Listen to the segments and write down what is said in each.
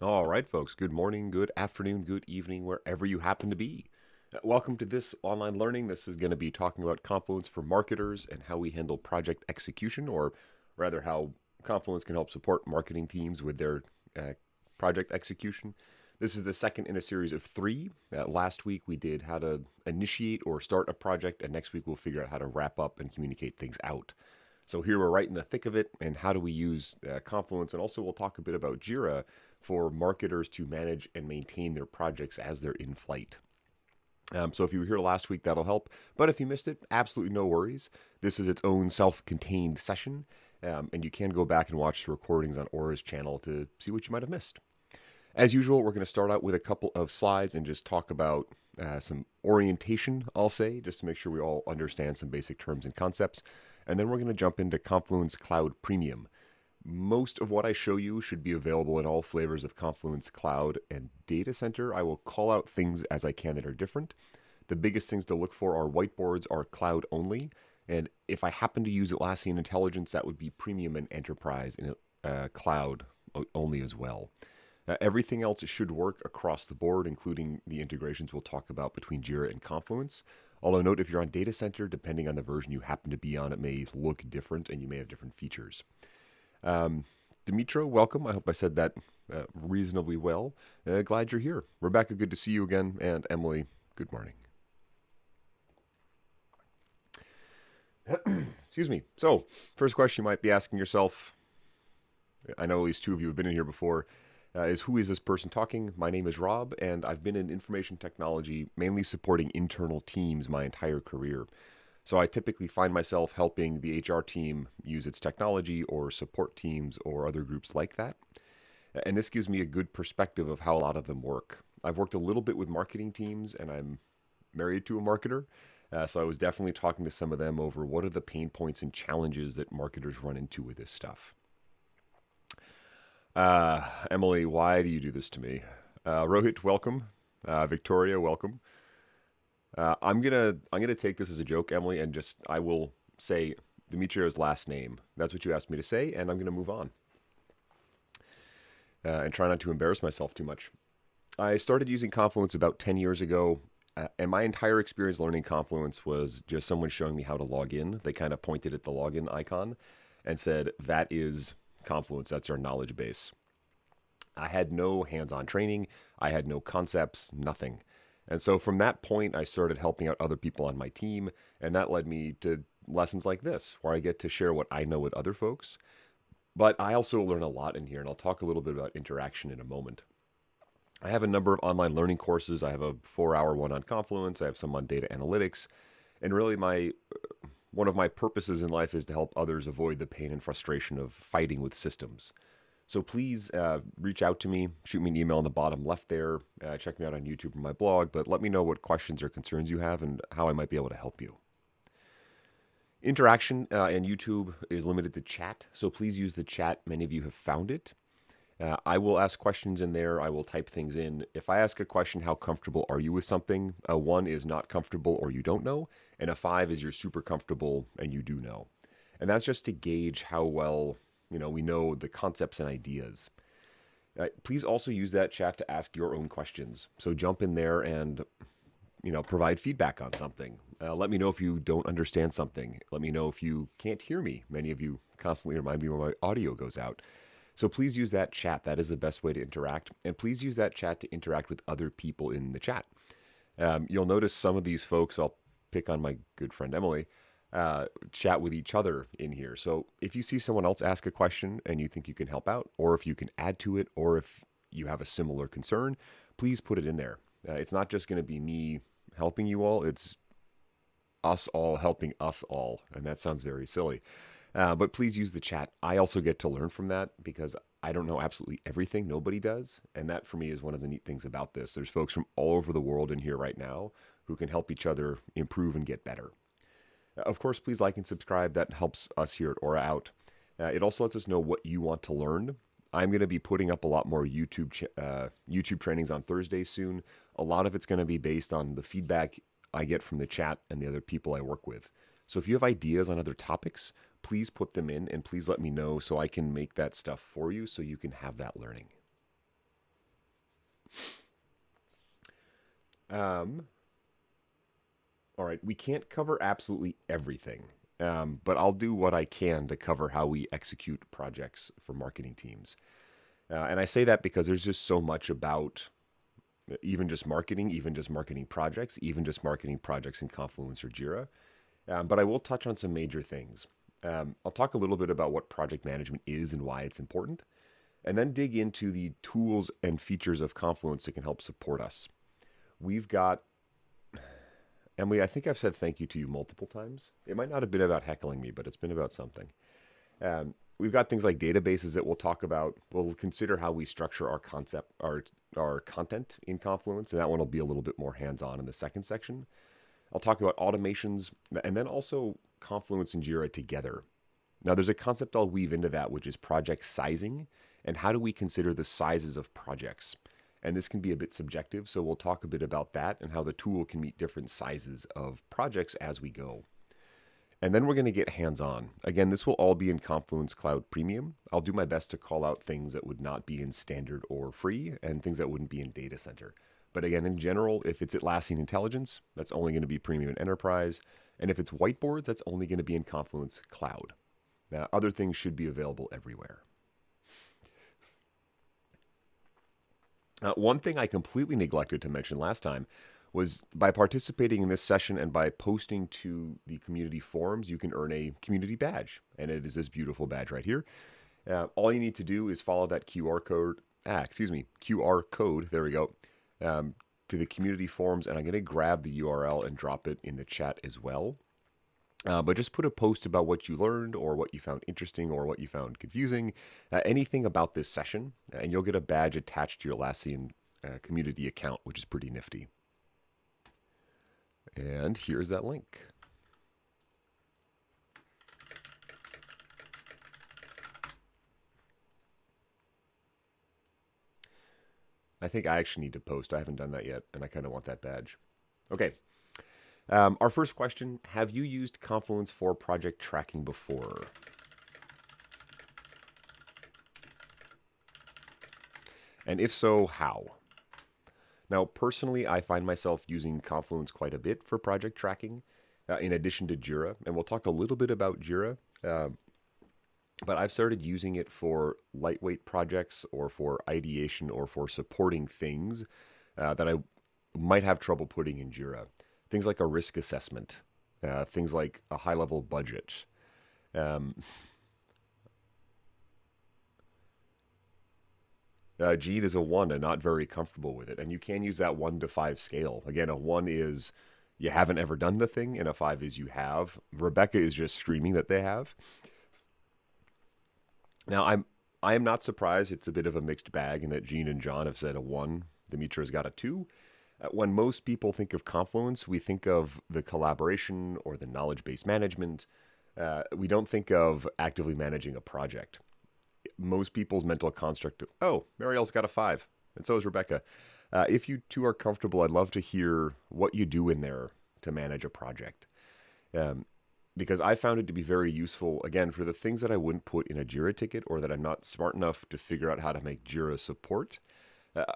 All right, folks. Good morning, good afternoon, good evening, wherever you happen to be. Welcome to this online learning. This is going to be talking about Confluence for marketers and how we handle project execution, or rather, how Confluence can help support marketing teams with their project execution. This is the second in a series of three. Last week we did how to initiate or start a project, and next week we'll figure out how to wrap up and communicate things out. So here we're right in the thick of it, and how do we use Confluence, and also we'll talk a bit about Jira for marketers to manage and maintain their projects as they're in flight. So if you were here last week, that'll help. But if you missed it, absolutely no worries. This is its own self-contained session, and you can go back and watch the recordings on Aura's channel to see what you might have missed. As usual, we're going to start out with a couple of slides and just talk about some orientation, I'll say, just to make sure we all understand some basic terms and concepts. And then we're going to jump into Confluence Cloud Premium. Most of what I show you should be available in all flavors of Confluence Cloud and Data Center. I will call out things as I can that are different. The biggest things to look for are whiteboards are cloud only. And if I happen to use Atlassian Intelligence, that would be Premium and Enterprise in cloud only as well. Everything else should work across the board, including the integrations we'll talk about between Jira and Confluence. Although note, if you're on Data Center, depending on the version you happen to be on, it may look different and you may have different features. Dimitro, welcome. I hope I said that reasonably well. Glad you're here. Rebecca, good to see you again. And Emily, good morning. Excuse me. So, first question you might be asking yourself, I know at least two of you have been in here before, is who is this person talking? My name is Rob, and I've been in information technology, mainly supporting internal teams my entire career. So I typically find myself helping the HR team use its technology or support teams or other groups like that. And this gives me a good perspective of how a lot of them work. I've worked a little bit with marketing teams, and I'm married to a marketer. So I was definitely talking to some of them over what are the pain points and challenges that marketers run into with this stuff. Emily, why do you do this to me? Rohit, welcome. Victoria, welcome. I'm gonna take this as a joke, Emily, and I will say Dimitrio's last name. That's what you asked me to say, and I'm gonna move on and try not to embarrass myself too much. I started using Confluence about 10 years ago, and my entire experience learning Confluence was just someone showing me how to log in. They kind of pointed at the login icon and said, "That is Confluence. That's our knowledge base." I had no hands-on training. I had no concepts, nothing. And so from that point, I started helping out other people on my team, and that led me to lessons like this, where I get to share what I know with other folks. But I also learn a lot in here, and I'll talk a little bit about interaction in a moment. I have a number of online learning courses. I have a 4-hour one on Confluence. I have some on data analytics. And really one of my purposes in life is to help others avoid the pain and frustration of fighting with systems. So please reach out to me, shoot me an email in the bottom left there, check me out on YouTube or my blog, but let me know what questions or concerns you have and how I might be able to help you. Interaction in YouTube is limited to chat, so please use the chat. Many of you have found it. I will ask questions in there. I will type things in. If I ask a question, how comfortable are you with something? A 1 is not comfortable or you don't know, and a 5 is you're super comfortable and you do know. And that's just to gauge how well we know the concepts and ideas. Please also use that chat to ask your own questions. So jump in there and provide feedback on something. Let me know if you don't understand something. Let me know if you can't hear me. Many of you constantly remind me when my audio goes out. So please use that chat. That is the best way to interact. And please use that chat to interact with other people in the chat. You'll notice some of these folks, I'll pick on my good friend Emily, chat with each other in here. So if you see someone else ask a question and you think you can help out, or if you can add to it, or if you have a similar concern, please put it in there. It's not just going to be me helping you all, it's us all helping us all. And that sounds very silly. But please use the chat. I also get to learn from that because I don't know absolutely everything. Nobody does. And that for me is one of the neat things about this. There's folks from all over the world in here right now who can help each other improve and get better. Of course, please like and subscribe. That helps us here at Aura out. It also lets us know what you want to learn. I'm going to be putting up a lot more YouTube trainings on Thursdays soon. A lot of it's going to be based on the feedback I get from the chat and the other people I work with. So if you have ideas on other topics, please put them in and please let me know so I can make that stuff for you so you can have that learning. Um, all right, we can't cover absolutely everything, but I'll do what I can to cover how we execute projects for marketing teams. And I say that because there's just so much about even just marketing projects, even just marketing projects in Confluence or Jira. But I will touch on some major things. I'll talk a little bit about what project management is and why it's important, and then dig into the tools and features of Confluence that can help support us. We've got, Emily, I think I've said thank you to you multiple times. It might not have been about heckling me, but it's been about something. We've got things like databases that we'll talk about. We'll consider how we structure our content in Confluence, and that one will be a little bit more hands-on in the second section. I'll talk about automations and then also Confluence and Jira together. Now, there's a concept I'll weave into that, which is project sizing and how do we consider the sizes of projects. And this can be a bit subjective, so we'll talk a bit about that and how the tool can meet different sizes of projects as we go. And then we're going to get hands-on. Again, this will all be in Confluence Cloud Premium. I'll do my best to call out things that would not be in standard or free and things that wouldn't be in data center. But again, in general, if it's Atlassian Intelligence, that's only going to be Premium and Enterprise. And if it's whiteboards, that's only going to be in Confluence Cloud. Now, other things should be available everywhere. One thing I completely neglected to mention last time was by participating in this session and by posting to the community forums, you can earn a community badge. And it is this beautiful badge right here. All you need to do is follow that QR code, there we go, to the community forums. And I'm going to grab the URL and drop it in the chat as well. But just put a post about what you learned or what you found interesting or what you found confusing, anything about this session, and you'll get a badge attached to your Atlassian community account, which is pretty nifty. And here's that link. I think I actually need to post. I haven't done that yet, and I kind of want that badge. Okay. Our first question, have you used Confluence for project tracking before? And if so, how? Now, personally, I find myself using Confluence quite a bit for project tracking, in addition to Jira. And we'll talk a little bit about Jira, but I've started using it for lightweight projects or for ideation or for supporting things that I might have trouble putting in Jira. Things like a risk assessment, things like a high-level budget. Gene is a 1 and not very comfortable with it. And you can use that 1 to 5 scale. Again, a 1 is you haven't ever done the thing, and a 5 is you have. Rebecca is just screaming that they have. Now, I am not surprised it's a bit of a mixed bag in that Gene and John have said a 1. Dimitra's got a 2. When most people think of Confluence, we think of the collaboration or the knowledge-based management. We don't think of actively managing a project. Most people's mental construct of, oh, Marielle's got a 5, and so is Rebecca. If you two are comfortable, I'd love to hear what you do in there to manage a project. Because I found it to be very useful, again, for the things that I wouldn't put in a Jira ticket or that I'm not smart enough to figure out how to make Jira support.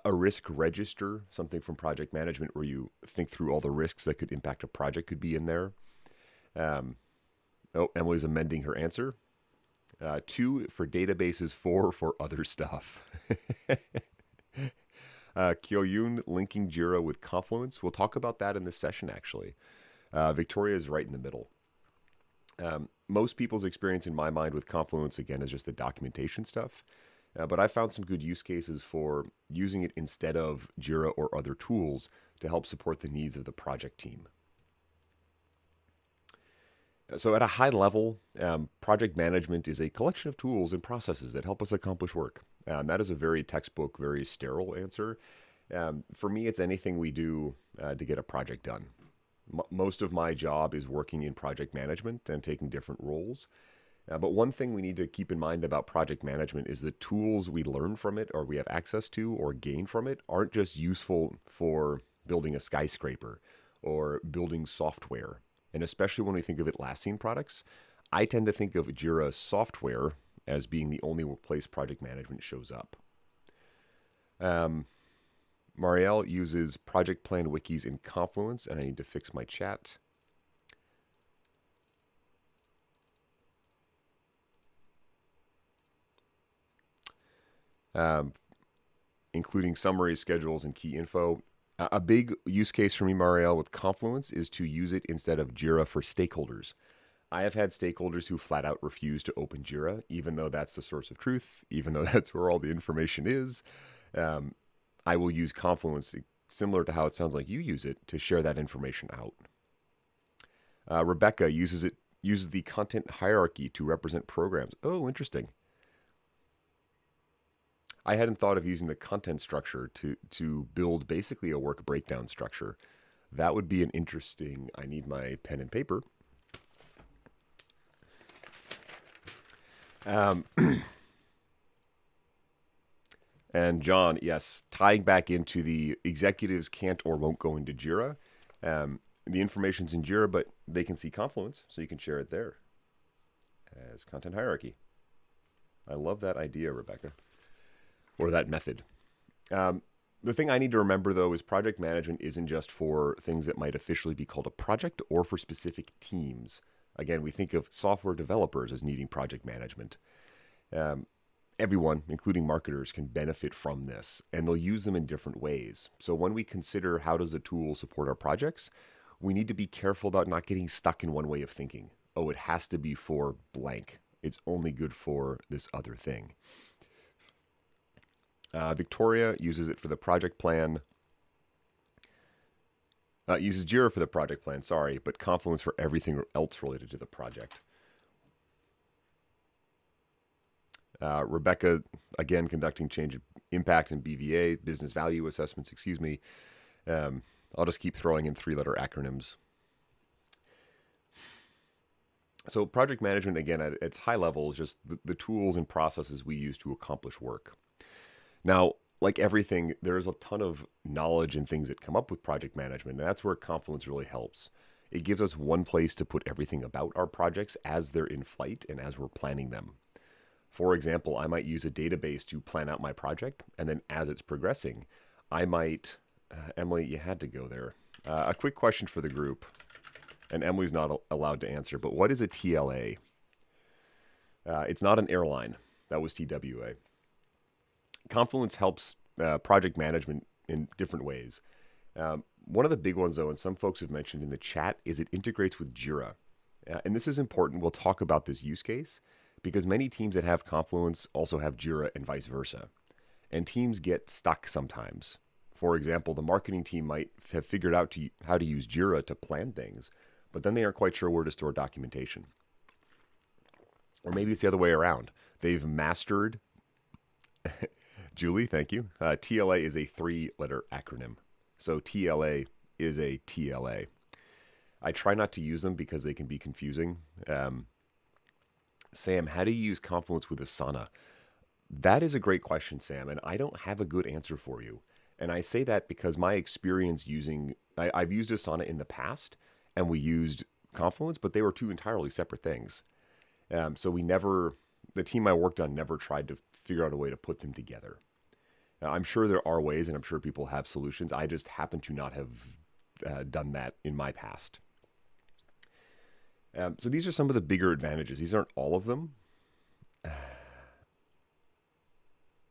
A risk register, something from project management where you think through all the risks that could impact a project could be in there. Emily's amending her answer. 2 for databases, 4 for other stuff. Kyoyun linking Jira with Confluence. We'll talk about that in this session, actually. Victoria is right in the middle. Most people's experience in my mind with Confluence, again, is just the documentation stuff. But I found some good use cases for using it instead of Jira or other tools to help support the needs of the project team. So at a high level, project management is a collection of tools and processes that help us accomplish work. That is a very textbook, very sterile answer. For me, it's anything we do to get a project done. Most of my job is working in project management and taking different roles. But one thing we need to keep in mind about project management is the tools we learn from it or we have access to or gain from it aren't just useful for building a skyscraper or building software. And especially when we think of Atlassian products, I tend to think of Jira software as being the only place project management shows up. Marielle uses project plan wikis in Confluence, and I need to fix my chat. Um, Including summaries, schedules, and key info. A big use case for me, Marielle, with Confluence is to use it instead of Jira for stakeholders. I have had stakeholders who flat out refuse to open Jira, even though that's the source of truth, even though that's where all the information is. I will use Confluence, similar to how it sounds like you use it, to share that information out. Rebecca uses the content hierarchy to represent programs. Oh, interesting. I hadn't thought of using the content structure to build basically a work breakdown structure. That would be an interesting. I need my pen and paper. And John, yes, tying back into the executives can't or won't go into Jira. The information's in Jira, but they can see Confluence, so you can share it there as content hierarchy. I love that idea, Rebecca, or that method. The thing I need to remember, though, is project management isn't just for things that might officially be called a project or for specific teams. Again, we think of software developers as needing project management. Everyone, including marketers, can benefit from this, and they'll use them in different ways. So when we consider how does the tool support our projects, we need to be careful about not getting stuck in one way of thinking. Oh, it has to be for blank. It's only good for this other thing. Victoria uses it for the project plan. Uses Jira for the project plan, sorry, but Confluence for everything else related to the project. Rebecca, again, conducting change impact and BVA, business value assessments, excuse me. I'll just keep throwing in 3-letter acronyms. So project management, again, at its high level, is just the tools and processes we use to accomplish work. Now, like everything, there's a ton of knowledge and things that come up with project management, and that's where Confluence really helps. It gives us one place to put everything about our projects as they're in flight and as we're planning them. For example, I might use a database to plan out my project, and then as it's progressing, I might... Emily, you had to go there. A quick question for the group, and Emily's not allowed to answer, but what is a TLA? It's not an airline. That was TWA. Confluence helps project management in different ways. One of the big ones, though, and some folks have mentioned in the chat, is it integrates with Jira. And this is important. We'll talk about this use case because many teams that have Confluence also have Jira and vice versa. And teams get stuck sometimes. For example, the marketing team might have figured out how to use Jira to plan things, but then they aren't quite sure where to store documentation. Or maybe it's the other way around. They've mastered... Julie, thank you. TLA is a 3-letter acronym. So TLA is a TLA. I try not to use them because they can be confusing. Sam, how do you use Confluence with Asana? That is a great question, Sam, and I don't have a good answer for you. And I say that because my experience I've used Asana in the past, and we used Confluence, but they were two entirely separate things. So the team I worked on never tried to figure out a way to put them together. Now, I'm sure there are ways, and I'm sure people have solutions. I just happen to not have done that in my past. So these are some of the bigger advantages. These aren't all of them.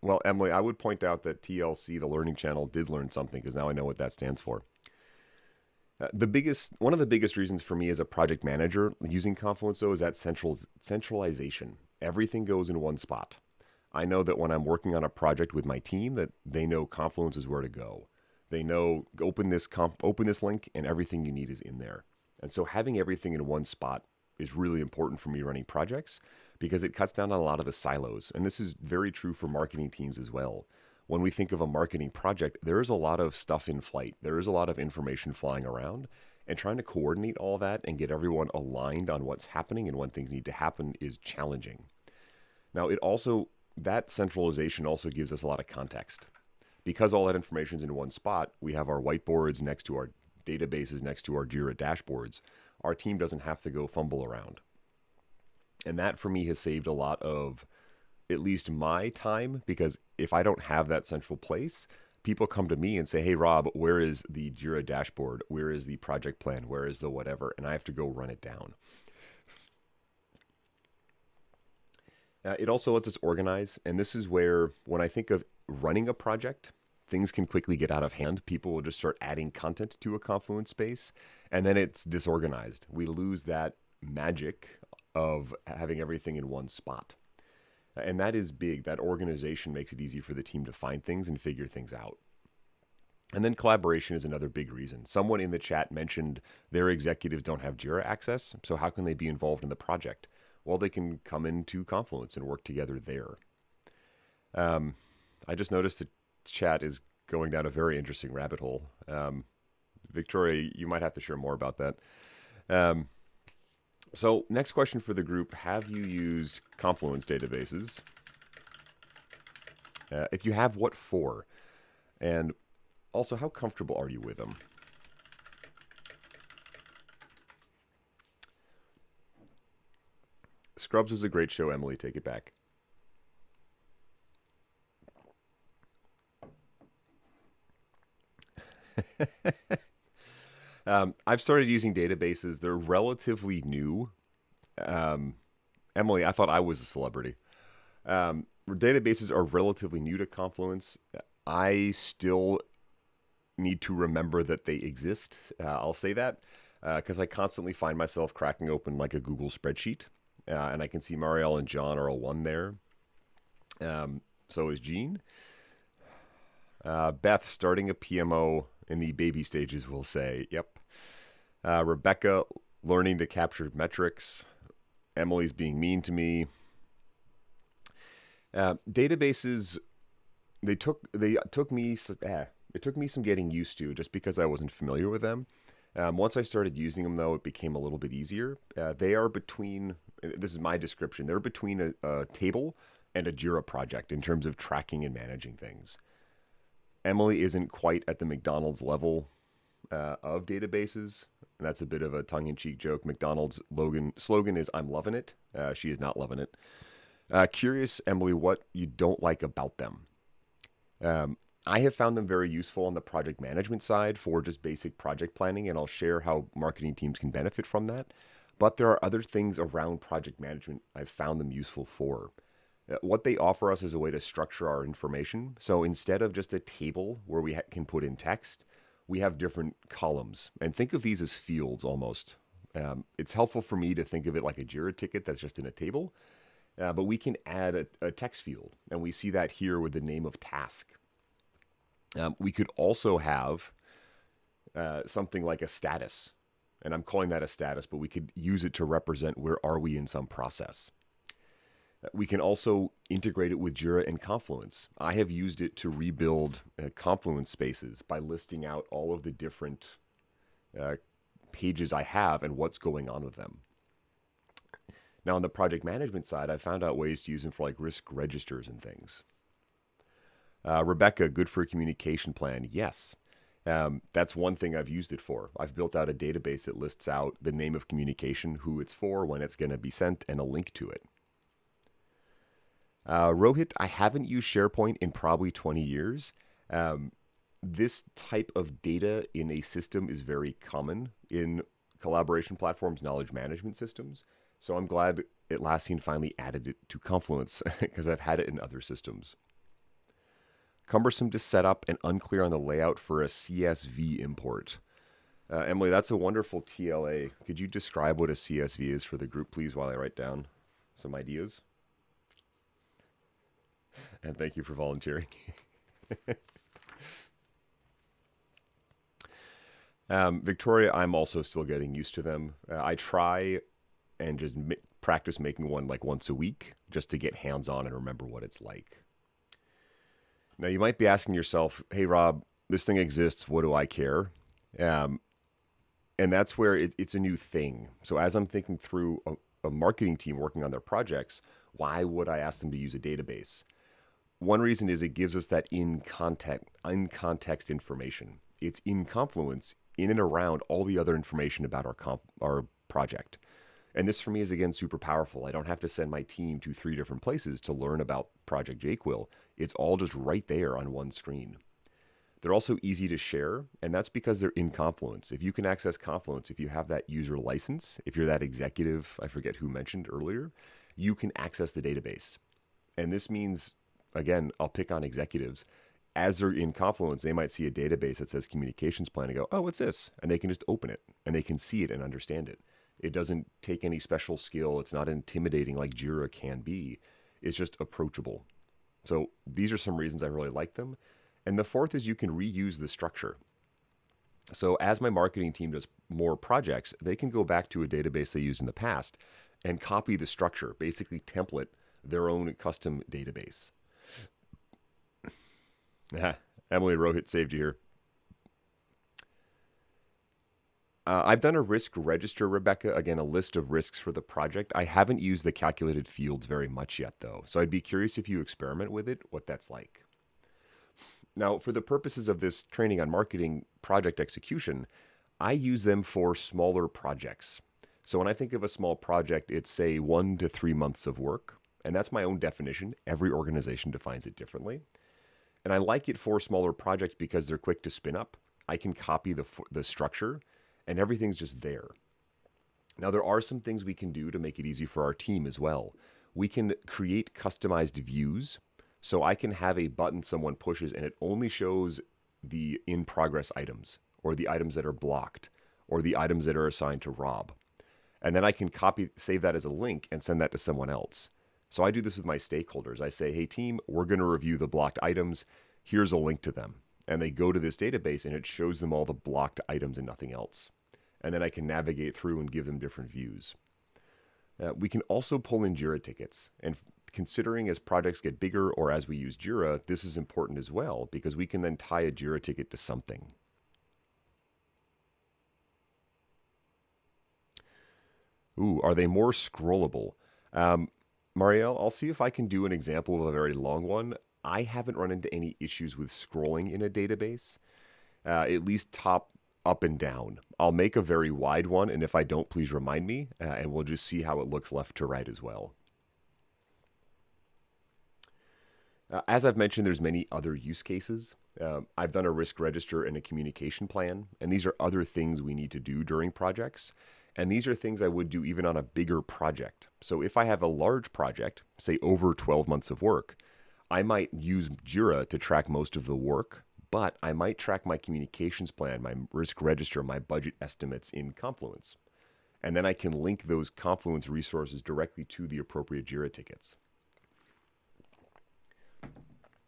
Well, Emily, I would point out that TLC, the Learning Channel, did learn something because now I know what that stands for. One of the biggest reasons for me as a project manager using Confluence, though, is that centralization. Everything goes in one spot. I know that when I'm working on a project with my team, that they know Confluence is where to go. They know open this link, and everything you need is in there. And so having everything in one spot is really important for me running projects because it cuts down on a lot of the silos. And this is very true for marketing teams as well. When we think of a marketing project, there is a lot of stuff in flight. There is a lot of information flying around, and trying to coordinate all that and get everyone aligned on what's happening and when things need to happen is challenging. Now, that centralization also gives us a lot of context. Because all that information is in one spot, we have our whiteboards next to our databases, next to our Jira dashboards. Our team doesn't have to go fumble around. And that, for me, has saved a lot of, at least my time, because if I don't have that central place, people come to me and say, hey, Rob, where is the Jira dashboard? Where is the project plan? Where is the whatever? And I have to go run it down. It also lets us organize. And this is where, when I think of running a project, things can quickly get out of hand. People will just start adding content to a Confluence space, and then it's disorganized. We lose that magic of having everything in one spot. And that is big. That organization makes it easy for the team to find things and figure things out. And then collaboration is another big reason. Someone in the chat mentioned their executives don't have Jira access, so how can they be involved in the project? Well, they can come into Confluence and work together there. I just noticed the chat is going down a very interesting rabbit hole. Victoria, you might have to share more about that. So next question for the group, have you used Confluence databases? If you have, what for? And also, how comfortable are you with them? Scrubs was a great show, Emily. Take it back. I've started using databases. They're relatively new. Emily, I thought I was a celebrity. Databases are relatively new to Confluence. I still need to remember that they exist. I'll say that because I constantly find myself cracking open like a Google spreadsheet. And I can see Marielle and John are all one there. So is Jean. Beth, starting a PMO in the baby stages, we'll say. Yep. Rebecca, learning to capture metrics. Emily's being mean to me. Databases, it took me some getting used to just because I wasn't familiar with them. Once I started using them, though, it became a little bit easier. They are between, this is my description, they're between a table and a Jira project in terms of tracking and managing things. Emily isn't quite at the McDonald's level of databases. That's a bit of a tongue-in-cheek joke. McDonald's slogan is, I'm loving it. She is not loving it. Curious, Emily, what you don't like about them. I have found them very useful on the project management side for just basic project planning, and I'll share how marketing teams can benefit from that. But there are other things around project management I've found them useful for. What they offer us is a way to structure our information. So instead of just a table where we can put in text, we have different columns. And think of these as fields almost. It's helpful for me to think of it like a Jira ticket that's just in a table. But we can add a text field. And we see that here with the name of task. We could also have something like a status. And I'm calling that a status, but we could use it to represent where are we in some process. We can also integrate it with Jira and Confluence. I have used it to rebuild Confluence spaces by listing out all of the different pages I have and what's going on with them. Now, on the project management side, I found out ways to use them for like risk registers and things. Rebecca, good for a communication plan. Yes. That's one thing I've used it for. I've built out a database that lists out the name of communication, who it's for, when it's going to be sent, and a link to it. Rohit, I haven't used SharePoint in probably 20 years. This type of data in a system is very common in collaboration platforms, knowledge management systems. So I'm glad Atlassian finally added it to Confluence because I've had it in other systems. Cumbersome to set up and unclear on the layout for a CSV import. Emily, that's a wonderful TLA. Could you describe what a CSV is for the group, please, while I write down some ideas? And thank you for volunteering. Victoria, I'm also still getting used to them. I try and just practice making one like once a week just to get hands-on and remember what it's like. Now, you might be asking yourself, hey, Rob, this thing exists. What do I care? And that's where it's a new thing. So as I'm thinking through a marketing team working on their projects, why would I ask them to use a database? One reason is it gives us that in context information. It's in Confluence, in and around all the other information about our project. And this for me is, again, super powerful. I don't have to send my team to 3 different places to learn about Project JQuil. It's all just right there on one screen. They're also easy to share, and that's because they're in Confluence. If you can access Confluence, if you have that user license, if you're that executive, I forget who mentioned earlier, you can access the database. And this means, again, I'll pick on executives. As they're in Confluence, they might see a database that says communications plan and go, oh, what's this? And they can just open it and they can see it and understand it. It doesn't take any special skill. It's not intimidating like Jira can be. It's just approachable. So these are some reasons I really like them. And the fourth is you can reuse the structure. So as my marketing team does more projects, they can go back to a database they used in the past and copy the structure, basically template their own custom database. Emily Rohit saved you here. I've done a risk register, Rebecca. Again, a list of risks for the project. I haven't used the calculated fields very much yet, though. So I'd be curious if you experiment with it, what that's like. Now, for the purposes of this training on marketing project execution, I use them for smaller projects. So when I think of a small project, it's say 1 to 3 months of work. And that's my own definition. Every organization defines it differently. And I like it for smaller projects because they're quick to spin up. I can copy the structure and everything's just there. Now, there are some things we can do to make it easy for our team as well. We can create customized views. So I can have a button someone pushes and it only shows the in-progress items or the items that are blocked or the items that are assigned to Rob. And then I can save that as a link and send that to someone else. So I do this with my stakeholders. I say, hey team, we're going to review the blocked items. Here's a link to them. And they go to this database and it shows them all the blocked items and nothing else. And then I can navigate through and give them different views. We can also pull in Jira tickets. And considering as projects get bigger or as we use Jira, this is important as well because we can then tie a Jira ticket to something. Ooh, are they more scrollable? Marielle, I'll see if I can do an example of a very long one. I haven't run into any issues with scrolling in a database, at least top, up, and down. I'll make a very wide one, and if I don't, please remind me, and we'll just see how it looks left to right as well. As I've mentioned, there's many other use cases. I've done a risk register and a communication plan, and these are other things we need to do during projects. And these are things I would do even on a bigger project. So if I have a large project, say over 12 months of work, I might use Jira to track most of the work, but I might track my communications plan, my risk register, my budget estimates in Confluence. And then I can link those Confluence resources directly to the appropriate Jira tickets.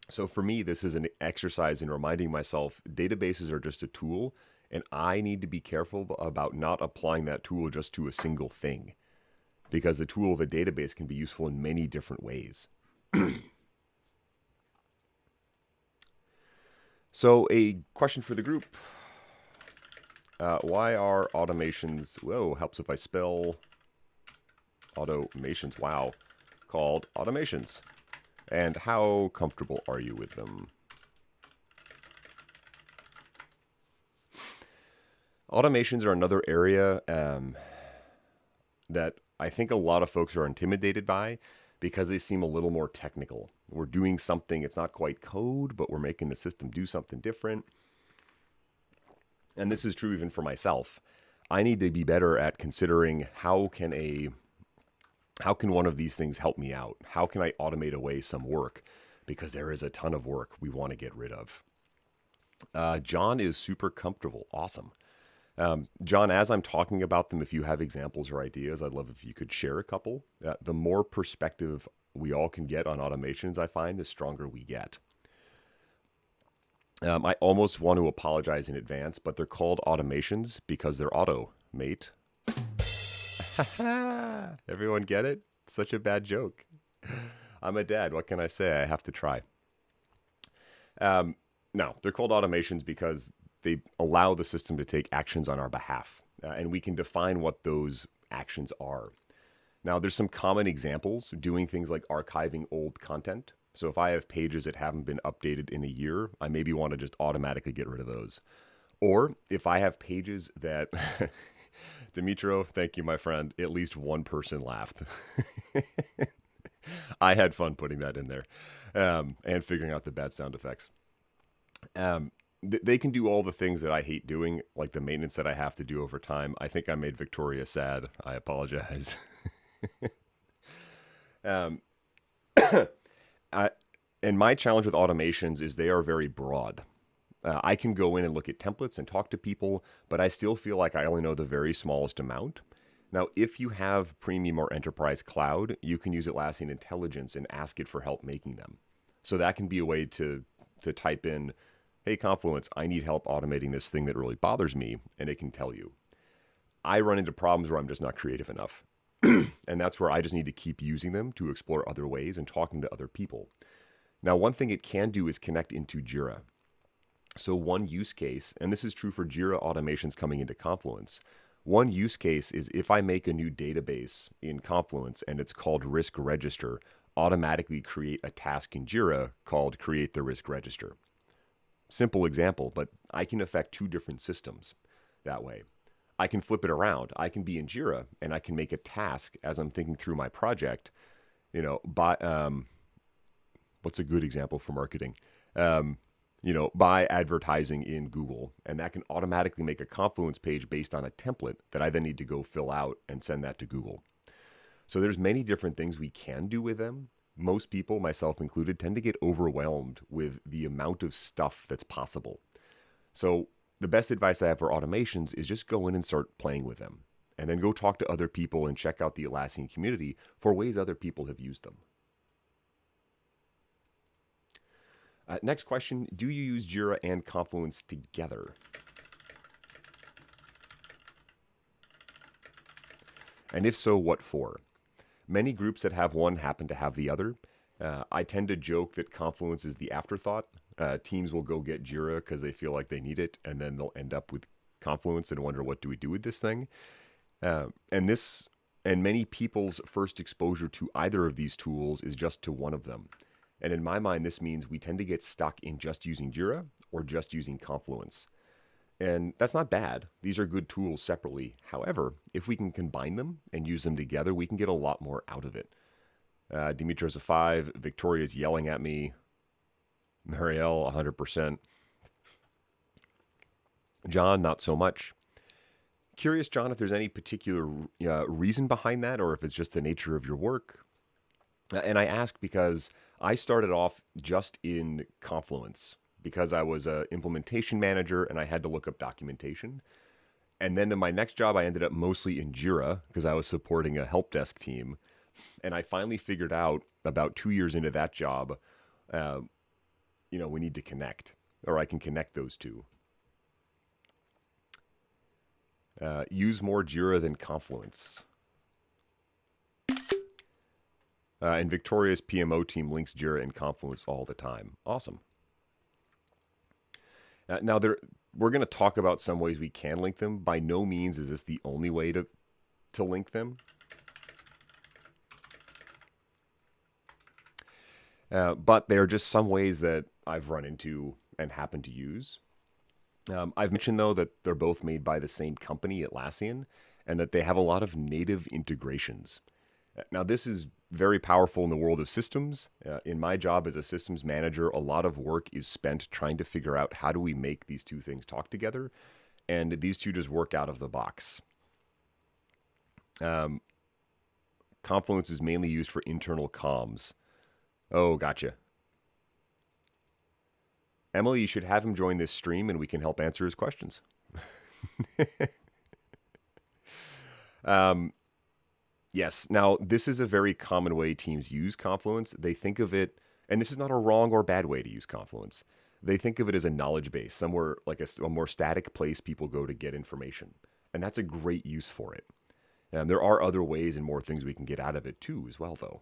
So for me, this is an exercise in reminding myself databases are just a tool, and I need to be careful about not applying that tool just to a single thing, because the tool of a database can be useful in many different ways. So a question for the group. Why are automations, whoa, helps if I spell automations, wow, called automations? And how comfortable are you with them? Automations are another area that I think a lot of folks are intimidated by because they seem a little more technical. We're doing something, it's not quite code, but we're making the system do something different. And this is true even for myself. I need to be better at considering how can one of these things help me out? How can I automate away some work? Because there is a ton of work we want to get rid of. John is super comfortable. Awesome. John, as I'm talking about them, if you have examples or ideas, I'd love if you could share a couple. The more perspective we all can get on automations, I find, the stronger we get. I almost want to apologize in advance, but they're called automations because they're auto, mate. Everyone get it? Such a bad joke. I'm a dad. What can I say? I have to try. No, they're called automations because they allow the system to take actions on our behalf, and we can define what those actions are. Now, there's some common examples doing things like archiving old content. So if I have pages that haven't been updated in a year, I maybe want to just automatically get rid of those. Or if I have pages that, Dimitro, thank you, my friend, at least one person laughed. I had fun putting that in there and figuring out the bad sound effects. they can do all the things that I hate doing, like the maintenance that I have to do over time. I think I made Victoria sad. I apologize. um, I, and my challenge with automations is they are very broad. I can go in and look at templates and talk to people, but I still feel like I only know the very smallest amount. Now, if you have premium or enterprise cloud, you can use Atlassian Intelligence and ask it for help making them. So that can be a way to type in, hey, Confluence, I need help automating this thing that really bothers me, and it can tell you. I run into problems where I'm just not creative enough. And that's where I just need to keep using them to explore other ways and talking to other people. Now, one thing it can do is connect into Jira. So one use case, and this is true for Jira automations coming into Confluence, one use case is if I make a new database in Confluence and it's called risk register, automatically create a task in Jira called create the risk register. Simple example, but I can affect two different systems that way. I can flip it around. I can be in Jira and I can make a task as I'm thinking through my project, what's a good example for marketing? Buy advertising in Google, and that can automatically make a Confluence page based on a template that I then need to go fill out and send that to Google. So there's many different things we can do with them. Most people, myself included, tend to get overwhelmed with the amount of stuff that's possible. So the best advice I have for automations is just go in and start playing with them, and then go talk to other people and check out the Atlassian community for ways other people have used them. Next question, do you use Jira and Confluence together? And if so, what for? Many groups that have one happen to have the other. I tend to joke that Confluence is the afterthought. Teams will go get Jira because they feel like they need it, and then they'll end up with Confluence and wonder, what do we do with this thing? And many people's first exposure to either of these tools is just to one of them. And in my mind, this means we tend to get stuck in just using Jira or just using Confluence. And that's not bad. These are good tools separately. However, if we can combine them and use them together, we can get a lot more out of it. Dimitri's a 5. Victoria's yelling at me. Marielle, 100%. John, not so much. Curious, John, if there's any particular reason behind that, or if it's just the nature of your work. And I ask because I started off just in Confluence because I was an implementation manager and I had to look up documentation. And then in my next job, I ended up mostly in Jira because I was supporting a help desk team. And I finally figured out about 2 years into that job, we need to connect, or I can connect those two. Use more Jira than Confluence. And Victoria's PMO team links Jira and Confluence all the time. Awesome. Now, we're going to talk about some ways we can link them. By no means is this the only way to link them. But there are just some ways that I've run into and happen to use. I've mentioned, though, that they're both made by the same company, Atlassian, and that they have a lot of native integrations. Now, this is very powerful in the world of systems. In my job as a systems manager, a lot of work is spent trying to figure out how do we make these two things talk together, and these two just work out of the box. Confluence is mainly used for internal comms. Oh, gotcha. Emily, you should have him join this stream and we can help answer his questions. Yes. Now, this is a very common way teams use Confluence. They think of it, and this is not a wrong or bad way to use Confluence. They think of it as a knowledge base, somewhere like a more static place people go to get information. And that's a great use for it. There are other ways and more things we can get out of it too as well, though.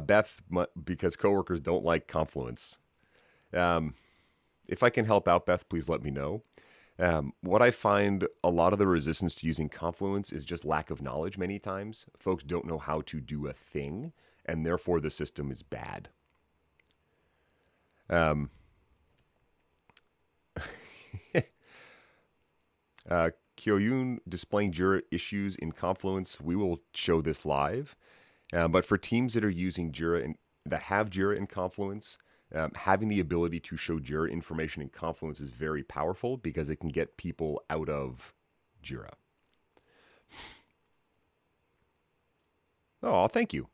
Beth, because coworkers don't like Confluence. If I can help out, Beth, please let me know. What I find a lot of the resistance to using Confluence is just lack of knowledge many times. Folks don't know how to do a thing, and therefore the system is bad. Kyoyun displaying Jira issues in Confluence. We will show this live. But for teams that are using Jira that have Jira in Confluence, Having the ability to show Jira information in Confluence is very powerful because it can get people out of Jira. Oh, thank you.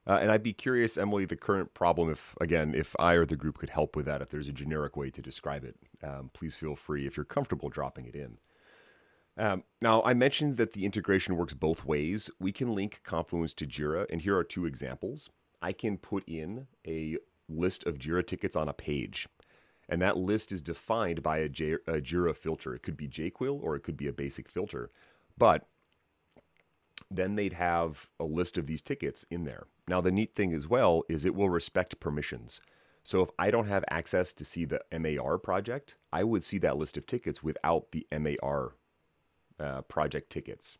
And I'd be curious, Emily, the current problem, if I or the group could help with that, if there's a generic way to describe it, please feel free, if you're comfortable, dropping it in. Now, I mentioned that the integration works both ways. We can link Confluence to Jira, and here are two examples. I can put in a list of Jira tickets on a page, and that list is defined by a Jira filter. It could be JQuil or it could be a basic filter, but then they'd have a list of these tickets in there. Now, the neat thing as well is it will respect permissions. So if I don't have access to see the MAR project, I would see that list of tickets without the MAR project tickets.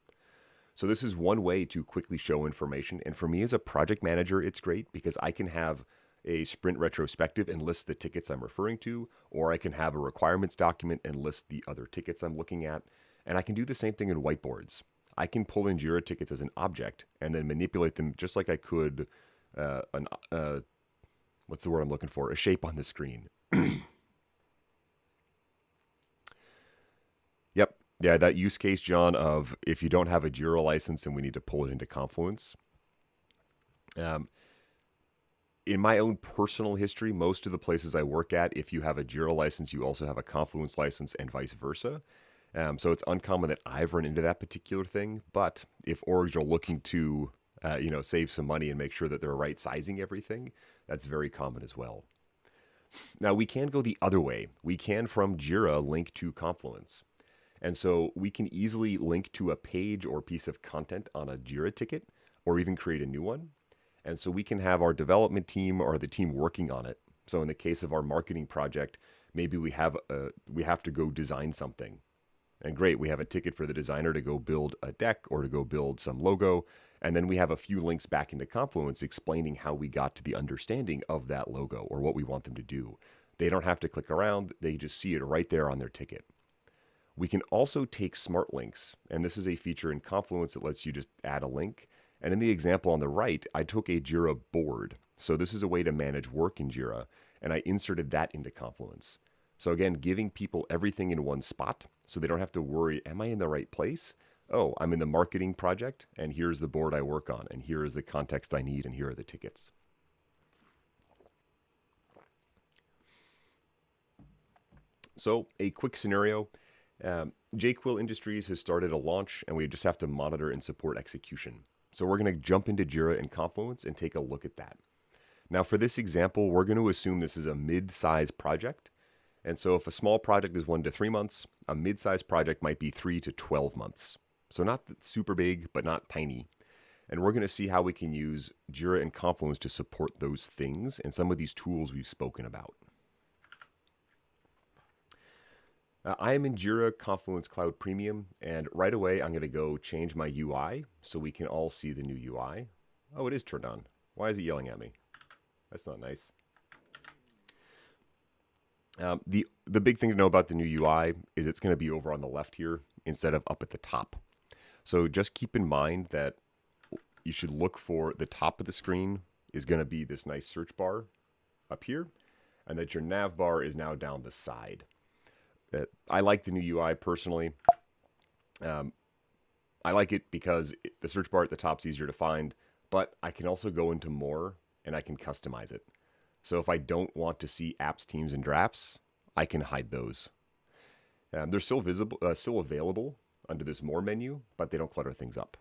So this is one way to quickly show information. And for me as a project manager, it's great because I can have a sprint retrospective and list the tickets I'm referring to, or I can have a requirements document and list the other tickets I'm looking at. And I can do the same thing in whiteboards. I can pull in Jira tickets as an object and then manipulate them just like I could what's the word I'm looking for? A shape on the screen. Yep. Yeah, that use case, John, of if you don't have a Jira license and we need to pull it into Confluence. In my own personal history, most of the places I work at, if you have a Jira license, you also have a Confluence license and vice versa. So it's uncommon that I've run into that particular thing. But if orgs are looking to, save some money and make sure that they're right sizing everything, that's very common as well. Now we can go the other way. We can from Jira link to Confluence. And so we can easily link to a page or piece of content on a Jira ticket or even create a new one. And so we can have our development team or the team working on it. So in the case of our marketing project, maybe we have to go design something. And great, we have a ticket for the designer to go build a deck or to go build some logo. And then we have a few links back into Confluence explaining how we got to the understanding of that logo or what we want them to do. They don't have to click around. They just see it right there on their ticket. We can also take smart links. And this is a feature in Confluence that lets you just add a link. And in the example on the right, I took a Jira board. So this is a way to manage work in Jira. And I inserted that into Confluence. So again, giving people everything in one spot so they don't have to worry, am I in the right place? Oh, I'm in the marketing project, and here's the board I work on, and here is the context I need, and here are the tickets. So a quick scenario, JQuil Industries has started a launch, and we just have to monitor and support execution. So we're going to jump into Jira and Confluence and take a look at that. Now for this example, we're going to assume this is a mid-size project. And so if a small project is 1 to 3 months, a mid-sized project might be 3 to 12 months. So not super big, but not tiny. And we're going to see how we can use Jira and Confluence to support those things and some of these tools we've spoken about. I am in Jira Confluence Cloud Premium, and right away I'm going to go change my UI so we can all see the new UI. Oh, it is turned on. Why is it yelling at me? That's not nice. The big thing to know about the new UI is it's going to be over on the left here instead of up at the top. So just keep in mind that you should look for the top of the screen is going to be this nice search bar up here, and that your nav bar is now down the side. I like the new UI personally. I like it because the search bar at the top is easier to find, but I can also go into more and I can customize it. So if I don't want to see apps, teams, and drafts, I can hide those. They're still visible, still available under this more menu, but they don't clutter things up.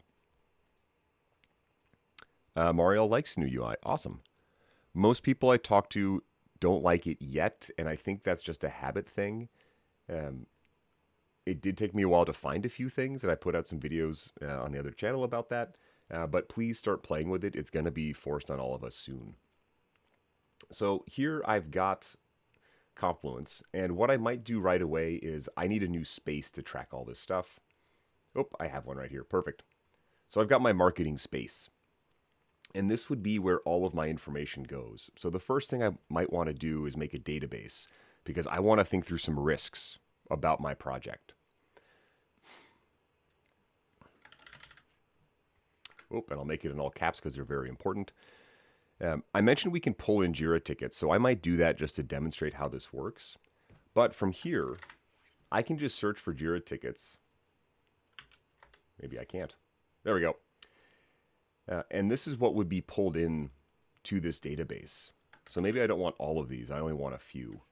Mario likes new UI. Awesome. Most people I talk to don't like it yet, and I think that's just a habit thing. It did take me a while to find a few things, and I put out some videos on the other channel about that. But please start playing with it. It's going to be forced on all of us soon. So here I've got Confluence, and what I might do right away is I need a new space to track all this stuff. Oh, I have one right here. Perfect. So I've got my marketing space, and this would be where all of my information goes. So the first thing I might want to do is make a database because I want to think through some risks about my project. Oh, and I'll make it in all caps because they're very important. I mentioned we can pull in Jira tickets, so I might do that just to demonstrate how this works. But from here, I can just search for Jira tickets. Maybe I can't. There we go. And this is what would be pulled in to this database. So maybe I don't want all of these. I only want a few.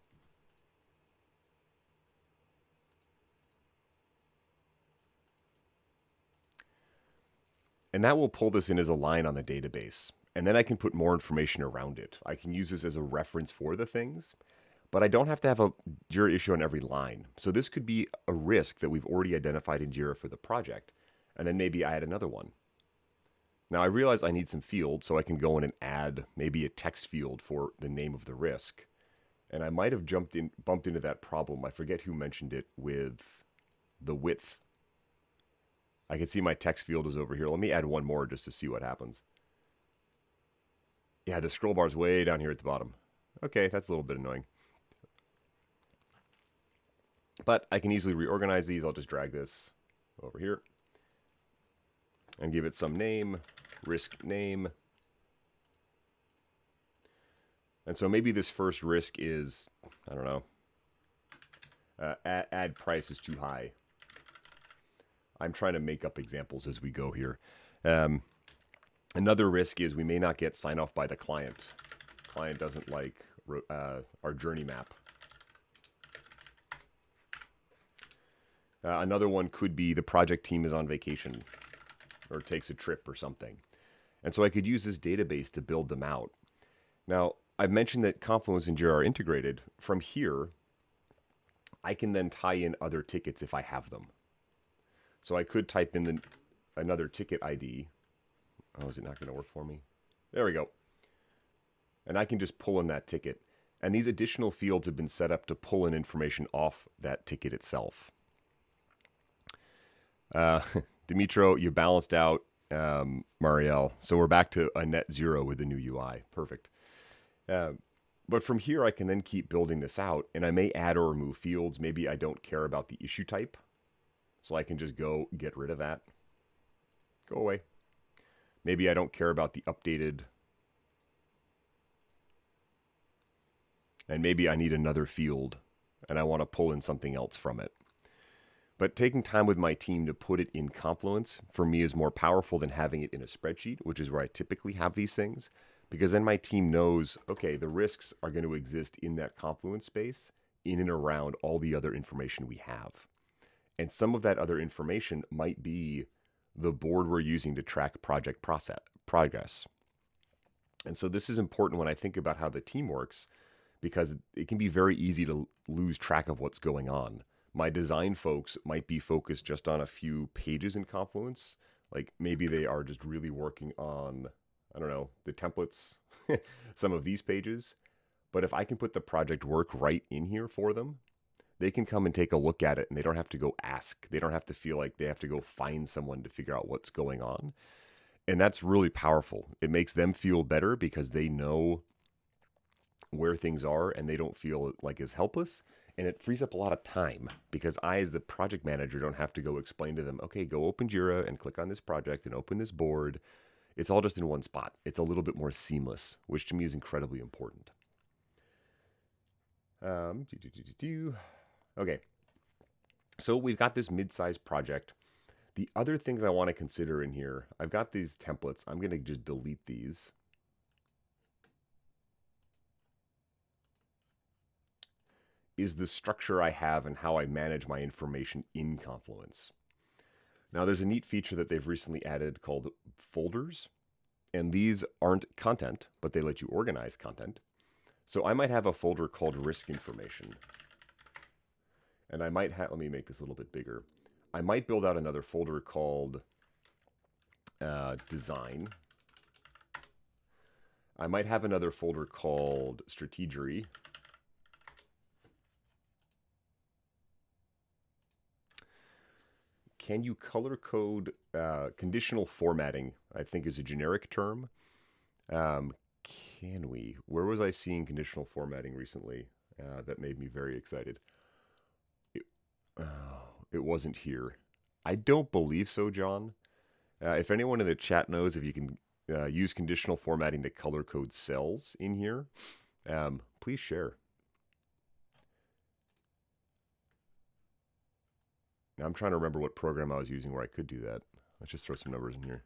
And that will pull this in as a line on the database. And then I can put more information around it. I can use this as a reference for the things, but I don't have to have a Jira issue on every line. So this could be a risk that we've already identified in Jira for the project. And then maybe I add another one. Now I realize I need some fields, so I can go in and add maybe a text field for the name of the risk. And I might have bumped into that problem. I forget who mentioned it with the width. I can see my text field is over here. Let me add one more just to see what happens. Yeah, the scroll bar is way down here at the bottom. Okay, that's a little bit annoying. But I can easily reorganize these. I'll just drag this over here and give it some name, risk name. And so maybe this first risk is, I don't know, add price is too high. I'm trying to make up examples as we go here. Another risk is we may not get sign off by the client. Client doesn't like our journey map. Another one could be the project team is on vacation or takes a trip or something. And so I could use this database to build them out. Now, I've mentioned that Confluence and Jira are integrated. From here, I can then tie in other tickets if I have them. So I could type in another ticket ID. Oh, is it not going to work for me? There we go. And I can just pull in that ticket. And these additional fields have been set up to pull in information off that ticket itself. Dimitro, you balanced out Marielle. So we're back to a net zero with the new UI. Perfect. But from here, I can then keep building this out. And I may add or remove fields. Maybe I don't care about the issue type. So I can just go get rid of that. Go away. Maybe I don't care about the updated. And maybe I need another field and I want to pull in something else from it. But taking time with my team to put it in Confluence for me is more powerful than having it in a spreadsheet, which is where I typically have these things. Because then my team knows, okay, the risks are going to exist in that Confluence space in and around all the other information we have. And some of that other information might be the board we're using to track project progress. And so this is important when I think about how the team works, because it can be very easy to lose track of what's going on. My design folks might be focused just on a few pages in Confluence. Like maybe they are just really working on, I don't know, the templates, some of these pages. But if I can put the project work right in here for them, they can come and take a look at it and they don't have to go ask. They don't have to feel like they have to go find someone to figure out what's going on. And that's really powerful. It makes them feel better because they know where things are and they don't feel like as helpless. And it frees up a lot of time because I, as the project manager, don't have to go explain to them, okay, go open Jira and click on this project and open this board. It's all just in one spot. It's a little bit more seamless, which to me is incredibly important. Okay, so we've got this mid-sized project. The other things I want to consider in here, I've got these templates. I'm going to just delete these. Is the structure I have and how I manage my information in Confluence. Now, there's a neat feature that they've recently added called folders. And these aren't content, but they let you organize content. So I might have a folder called risk information. And I might have, let me make this a little bit bigger. I might build out another folder called design. I might have another folder called strategery. Can you color code conditional formatting? I think is a generic term. Can we? Where was I seeing conditional formatting recently? That made me very excited. It wasn't here. I don't believe so, John. If anyone in the chat knows, if you can use conditional formatting to color code cells in here. Please share. Now I'm trying to remember what program I was using where I could do that. Let's just throw some numbers in here.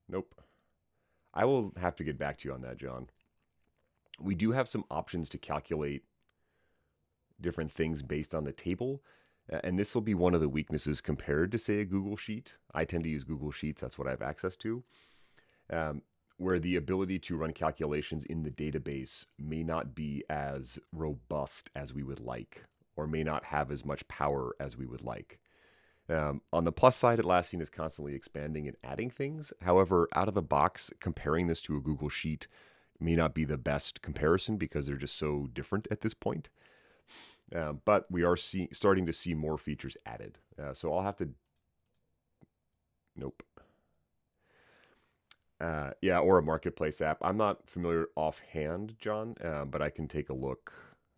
Nope. I will have to get back to you on that, John. We do have some options to calculate different things based on the table. And this will be one of the weaknesses compared to, say, a Google Sheet. I tend to use Google Sheets. That's what I have access to. Where the ability to run calculations in the database may not be as robust as we would like, or may not have as much power as we would like. On the plus side, Atlassian is constantly expanding and adding things. However, out of the box, comparing this to a Google Sheet may not be the best comparison because they're just so different at this point. But we are starting to see more features added. So I'll have to... Nope. Yeah, or a marketplace app. I'm not familiar offhand, John, but I can take a look.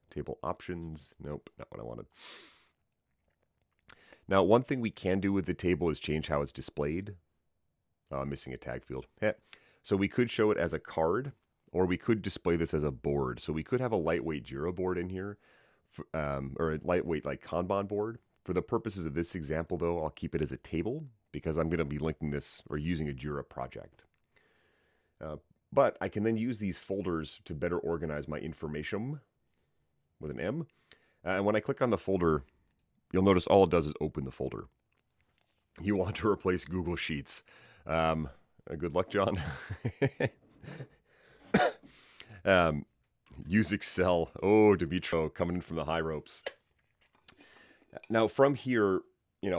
Table options. Nope, not what I wanted. Now, one thing we can do with the table is change how it's displayed. Oh, I'm missing a tag field. So we could show it as a card, or we could display this as a board. So we could have a lightweight Jira board in here, or a lightweight like Kanban board. For the purposes of this example, though, I'll keep it as a table because I'm going to be linking this or using a Jira project. But I can then use these folders to better organize my information with an M. And when I click on the folder, you'll notice all it does is open the folder. You want to replace Google Sheets. Good luck, John. Use Excel. Oh, Dimitro, coming in from the high ropes. Now, from here,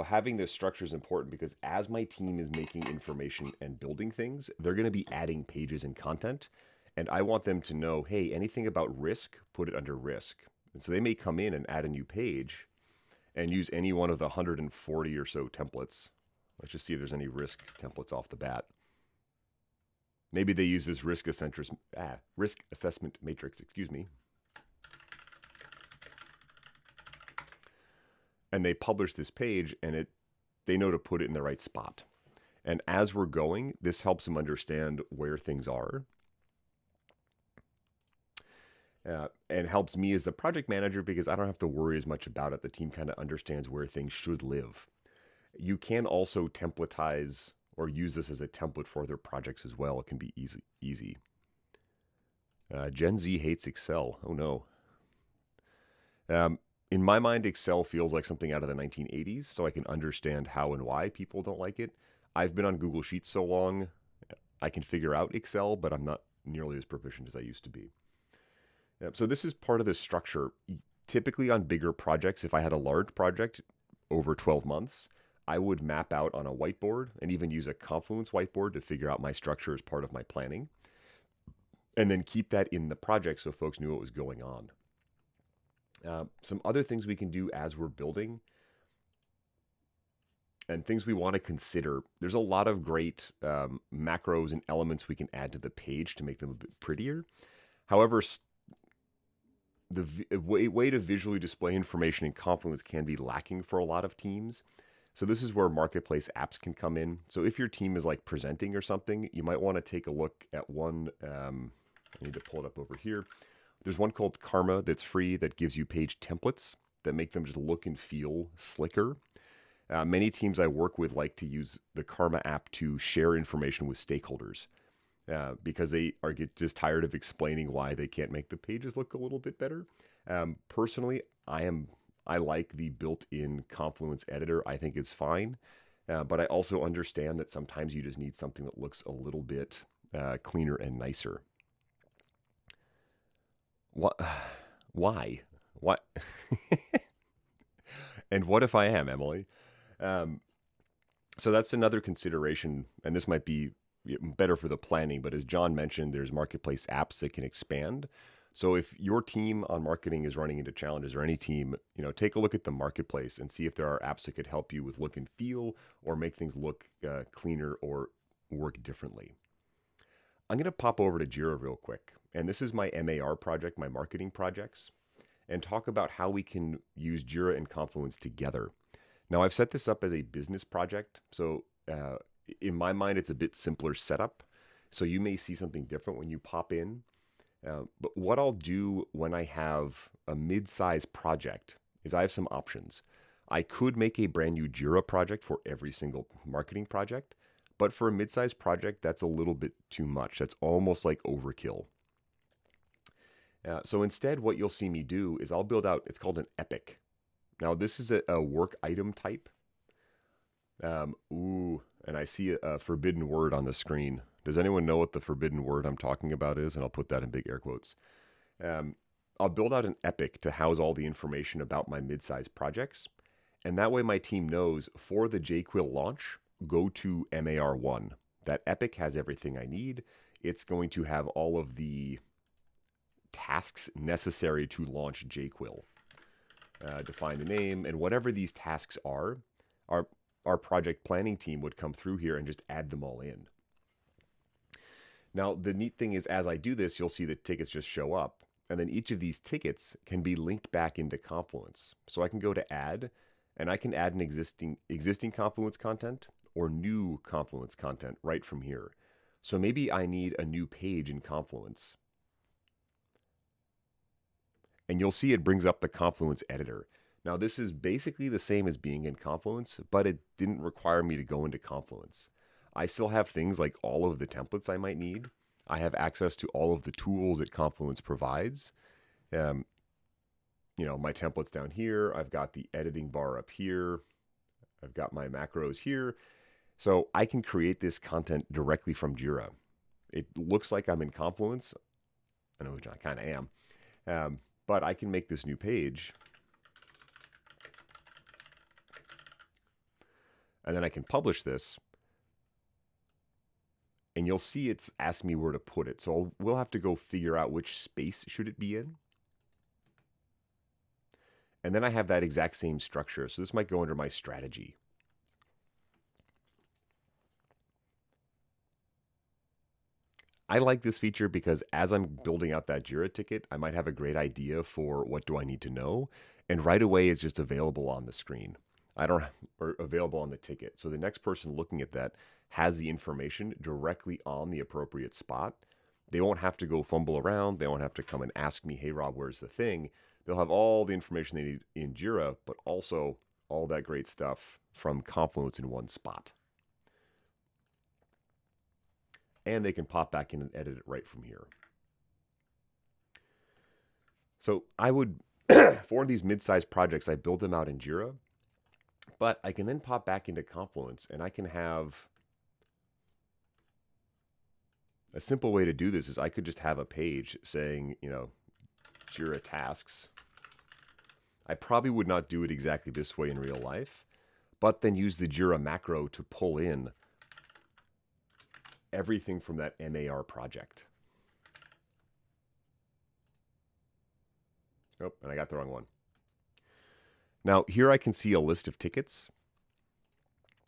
having this structure is important because as my team is making information and building things, they're going to be adding pages and content. And I want them to know, hey, anything about risk, put it under risk. And so they may come in and add a new page and use any one of the 140 or so templates. Let's just see if there's any risk templates off the bat. Maybe they use this risk assessment matrix, and they publish this page, and they know to put it in the right spot. And as we're going, this helps them understand where things are. And helps me as the project manager because I don't have to worry as much about it. The team kind of understands where things should live. You can also templatize or use this as a template for other projects as well. It can be easy. Gen Z hates Excel. Oh no. In my mind, Excel feels like something out of the 1980s, so I can understand how and why people don't like it. I've been on Google Sheets so long, I can figure out Excel, but I'm not nearly as proficient as I used to be. So this is part of the structure. Typically on bigger projects, if I had a large project over 12 months, I would map out on a whiteboard and even use a Confluence whiteboard to figure out my structure as part of my planning. And then keep that in the project so folks knew what was going on. Some other things we can do as we're building and things we want to consider. There's a lot of great macros and elements we can add to the page to make them a bit prettier. However, the way to visually display information in Confluence can be lacking for a lot of teams. So this is where marketplace apps can come in. So if your team is like presenting or something, you might want to take a look at one. I need to pull it up over here. There's one called Karma that's free that gives you page templates that make them just look and feel slicker. Many teams I work with like to use the Karma app to share information with stakeholders. Because they get just tired of explaining why they can't make the pages look a little bit better. Personally, I like the built-in Confluence editor. I think it's fine, but I also understand that sometimes you just need something that looks a little bit cleaner and nicer. What? Why? What? And what if I am, Emily? So that's another consideration, and this might be better for the planning, but as John mentioned, there's marketplace apps that can expand. So if your team on marketing is running into challenges, or any team, take a look at the marketplace and see if there are apps that could help you with look and feel or make things look cleaner or work differently. I'm going to pop over to Jira real quick. And this is my MAR project, my marketing projects, and talk about how we can use Jira and Confluence together. Now, I've set this up as a business project. So in my mind, it's a bit simpler setup. So you may see something different when you pop in. But what I'll do when I have a mid-size project is I have some options. I could make a brand new Jira project for every single marketing project, but for a mid-size project, that's a little bit too much. That's almost like overkill. So instead, what you'll see me do is I'll build out, it's called an epic. Now, this is a work item type. And I see a forbidden word on the screen. Does anyone know what the forbidden word I'm talking about is? And I'll put that in big air quotes. I'll build out an epic to house all the information about my mid-sized projects. And that way my team knows for the jQuil launch, go to MAR1. That epic has everything I need. It's going to have all of the tasks necessary to launch jQuil. Define the name, and whatever these tasks are, our project planning team would come through here and just add them all in. Now, the neat thing is, as I do this, you'll see the tickets just show up. And then each of these tickets can be linked back into Confluence. So I can go to add, and I can add an existing Confluence content or new Confluence content right from here. So maybe I need a new page in Confluence. And you'll see it brings up the Confluence editor. Now, this is basically the same as being in Confluence, but it didn't require me to go into Confluence. I still have things like all of the templates I might need. I have access to all of the tools that Confluence provides. My templates down here. I've got the editing bar up here. I've got my macros here. So I can create this content directly from Jira. It looks like I'm in Confluence. I know I kind of am. But I can make this new page. And then I can publish this. And you'll see it's asked me where to put it. So we'll have to go figure out which space should it be in. And then I have that exact same structure. So this might go under my strategy. I like this feature because as I'm building out that Jira ticket, I might have a great idea for what do I need to know. And right away, it's just available on the screen. Or available on the ticket. So the next person looking at that has the information directly on the appropriate spot. They won't have to go fumble around. They won't have to come and ask me, hey, Rob, where's the thing? They'll have all the information they need in Jira, but also all that great stuff from Confluence in one spot. And they can pop back in and edit it right from here. So I would, for these mid-sized projects, I build them out in Jira, but I can then pop back into Confluence and I can have a simple way to do this is I could just have a page saying, Jira tasks. I probably would not do it exactly this way in real life, but then use the Jira macro to pull in everything from that MAR project. Oh, and I got the wrong one. Now, here I can see a list of tickets.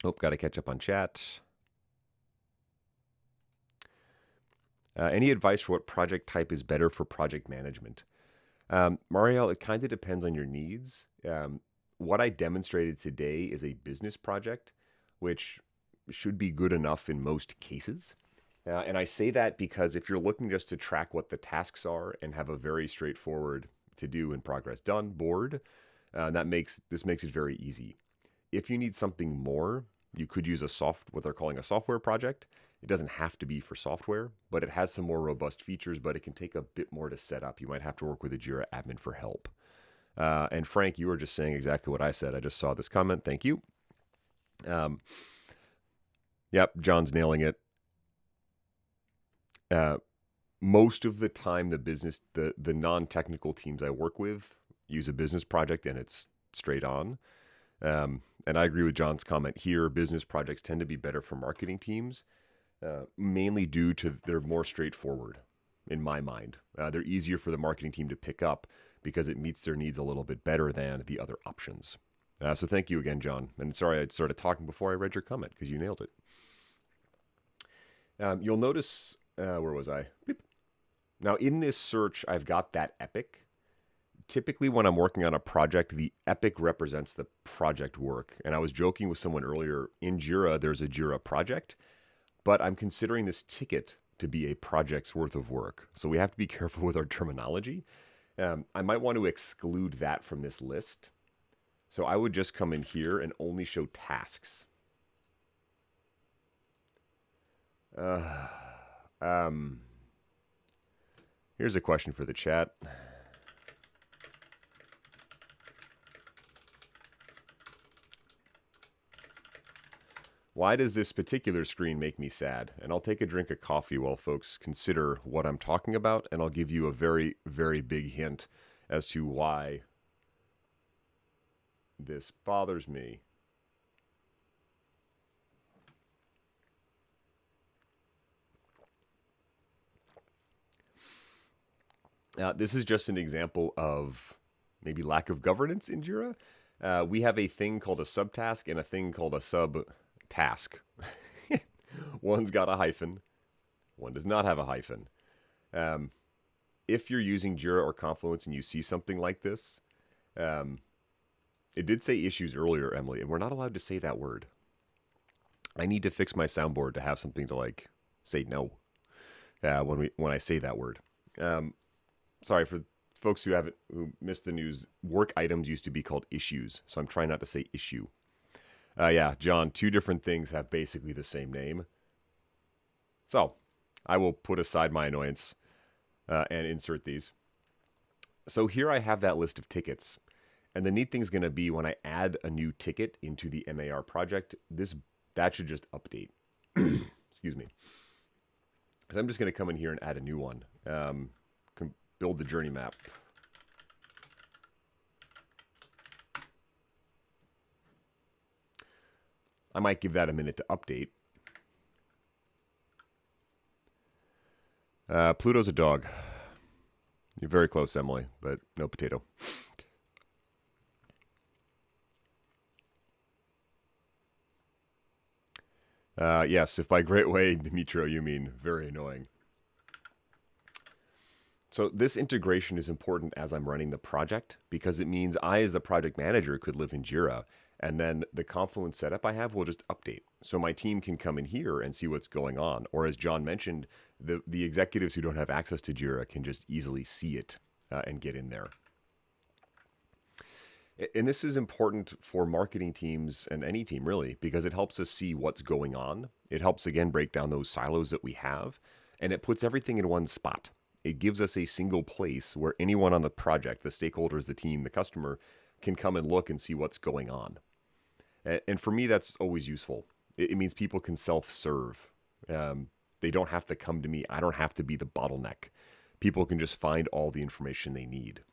Oh, got to catch up on chat. Any advice for what project type is better for project management? Marielle, it kind of depends on your needs. What I demonstrated today is a business project, which should be good enough in most cases. And I say that because if you're looking just to track what the tasks are and have a very straightforward to do and progress done board, this makes it very easy. If you need something more, you could use what they're calling a software project. It doesn't have to be for software, but it has some more robust features, but it can take a bit more to set up. You might have to work with a Jira admin for help. And Frank, you were just saying exactly what I said. I just saw this comment. Thank you. Yep, John's nailing it. Most of the time, the non-technical teams I work with use a business project and it's straight on. And I agree with John's comment here. Business projects tend to be better for marketing teams, mainly due to they're more straightforward in my mind. They're easier for the marketing team to pick up because it meets their needs a little bit better than the other options. So thank you again, John. And sorry I started talking before I read your comment because you nailed it. You'll notice, where was I? Beep. Now in this search, I've got that epic. Typically, when I'm working on a project, the epic represents the project work. And I was joking with someone earlier, in Jira, there's a Jira project, but I'm considering this ticket to be a project's worth of work. So we have to be careful with our terminology. I might want to exclude that from this list. So I would just come in here and only show tasks. Here's a question for the chat. Why does this particular screen make me sad? And I'll take a drink of coffee while folks consider what I'm talking about, and I'll give you a very, very big hint as to why this bothers me. This is just an example of maybe lack of governance in Jira. We have a thing called a subtask and a thing called a subtask. One's got a hyphen. One does not have a hyphen. If you're using Jira or Confluence and you see something like this, it did say issues earlier, Emily, and we're not allowed to say that word. I need to fix my soundboard to have something to like say no when I say that word. Sorry for folks who missed the news. Work items used to be called issues, so I'm trying not to say issue. Yeah, John, two different things have basically the same name. So I will put aside my annoyance and insert these. So here I have that list of tickets. And the neat thing is going to be when I add a new ticket into the MAR project, that should just update. Excuse me. So I'm just going to come in here and add a new one. Build the journey map. I might give that a minute to update. Pluto's a dog. You're very close, Emily, but no potato. Yes, if by great way, Dimitro, you mean very annoying. So this integration is important as I'm running the project because it means I, as the project manager, could live in Jira, and then the Confluence setup I have will just update. So my team can come in here and see what's going on. Or as John mentioned, the executives who don't have access to Jira can just easily see it and get in there. And this is important for marketing teams and any team really, because it helps us see what's going on. It helps, again, break down those silos that we have, and it puts everything in one spot. It gives us a single place where anyone on the project, the stakeholders, the team, the customer, can come and look and see what's going on. And for me, that's always useful. It means people can self-serve. They don't have to come to me. I don't have to be the bottleneck. People can just find all the information they need.